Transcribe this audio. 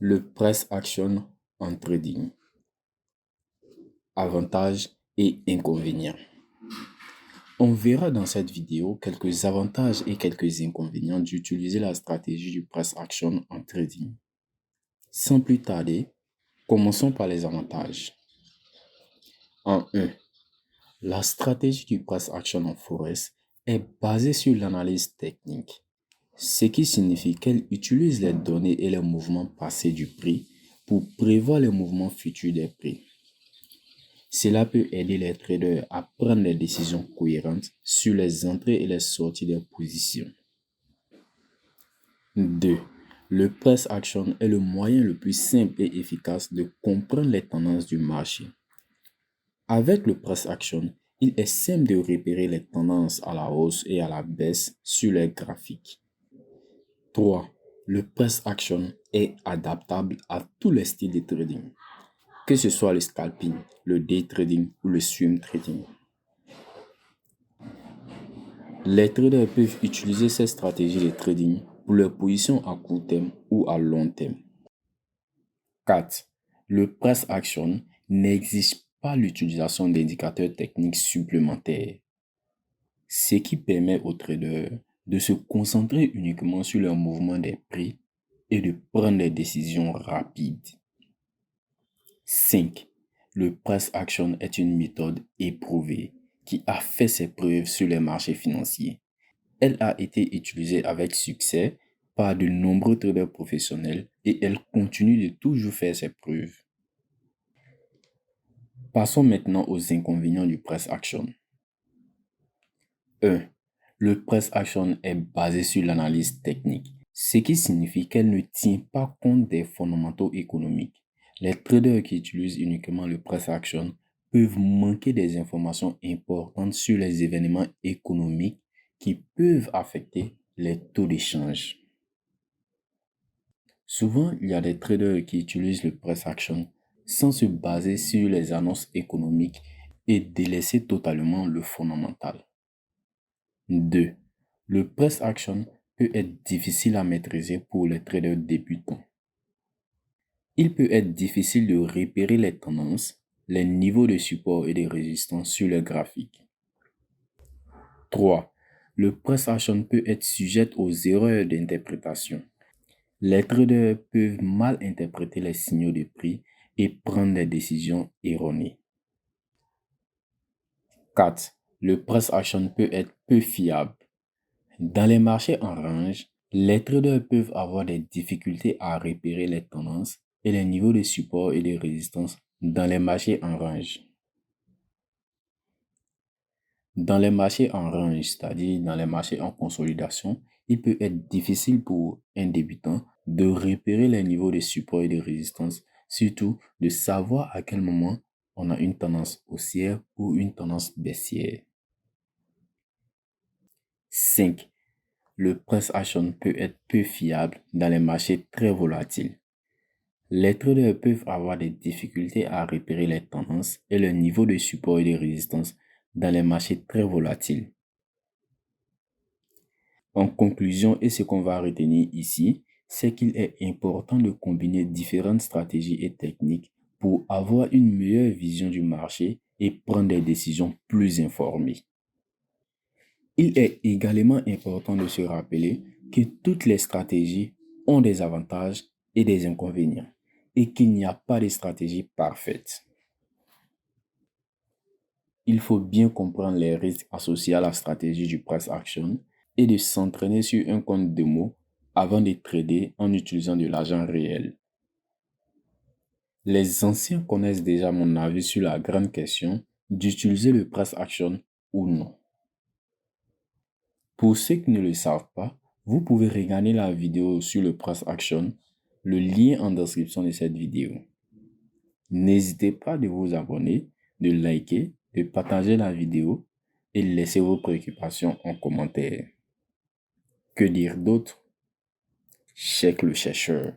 Le price action en trading. Avantages et inconvénients. On verra dans cette vidéo quelques avantages et quelques inconvénients d'utiliser la stratégie du price action en trading. Sans plus tarder, commençons par les avantages. En 1, la stratégie du price action en forex est basée sur l'analyse technique, ce qui signifie qu'elle utilise les données et les mouvements passés du prix pour prévoir les mouvements futurs des prix. Cela peut aider les traders à prendre des décisions cohérentes sur les entrées et les sorties des positions. 2. Le price action est le moyen le plus simple et efficace de comprendre les tendances du marché. Avec le price action, il est simple de repérer les tendances à la hausse et à la baisse sur les graphiques. 3. Le price action est adaptable à tous les styles de trading, que ce soit le scalping, le day trading ou le swing trading. Les traders peuvent utiliser ces stratégies de trading pour leurs positions à court terme ou à long terme. 4. Le price action n'exige pas l'utilisation d'indicateurs techniques supplémentaires, ce qui permet aux traders de se concentrer uniquement sur le mouvement des prix et de prendre des décisions rapides. 5. Le price action est une méthode éprouvée qui a fait ses preuves sur les marchés financiers. Elle a été utilisée avec succès par de nombreux traders professionnels et elle continue de toujours faire ses preuves. Passons maintenant aux inconvénients du price action. 1. Le price action est basé sur l'analyse technique, ce qui signifie qu'elle ne tient pas compte des fondamentaux économiques. Les traders qui utilisent uniquement le price action peuvent manquer des informations importantes sur les événements économiques qui peuvent affecter les taux d'échange. Souvent, il y a des traders qui utilisent le price action sans se baser sur les annonces économiques et délaisser totalement le fondamental. 2. Le price action peut être difficile à maîtriser pour les traders débutants. Il peut être difficile de repérer les tendances, les niveaux de support et de résistance sur le graphique. 3. Le price action peut être sujet aux erreurs d'interprétation. Les traders peuvent mal interpréter les signaux de prix et prendre des décisions erronées. 4. Le price action peut être peu fiable. Dans les marchés en range, les traders peuvent avoir des difficultés à repérer les tendances et les niveaux de support et de résistance dans les marchés en range. Dans les marchés en range, c'est-à-dire dans les marchés en consolidation, il peut être difficile pour un débutant de repérer les niveaux de support et de résistance, surtout de savoir à quel moment on a une tendance haussière ou une tendance baissière. 5. Le price action peut être peu fiable dans les marchés très volatiles. Les traders peuvent avoir des difficultés à repérer les tendances et le niveau de support et de résistance dans les marchés très volatiles. En conclusion, et ce qu'on va retenir ici, c'est qu'il est important de combiner différentes stratégies et techniques pour avoir une meilleure vision du marché et prendre des décisions plus informées. Il est également important de se rappeler que toutes les stratégies ont des avantages et des inconvénients et qu'il n'y a pas de stratégie parfaite. Il faut bien comprendre les risques associés à la stratégie du price action et de s'entraîner sur un compte démo avant de trader en utilisant de l'argent réel. Les anciens connaissent déjà mon avis sur la grande question d'utiliser le price action ou non. Pour ceux qui ne le savent pas, vous pouvez regarder la vidéo sur le price action, le lien en description de cette vidéo. N'hésitez pas de vous abonner, de liker, de partager la vidéo et laisser vos préoccupations en commentaire. Que dire d'autre? Check le chercheur.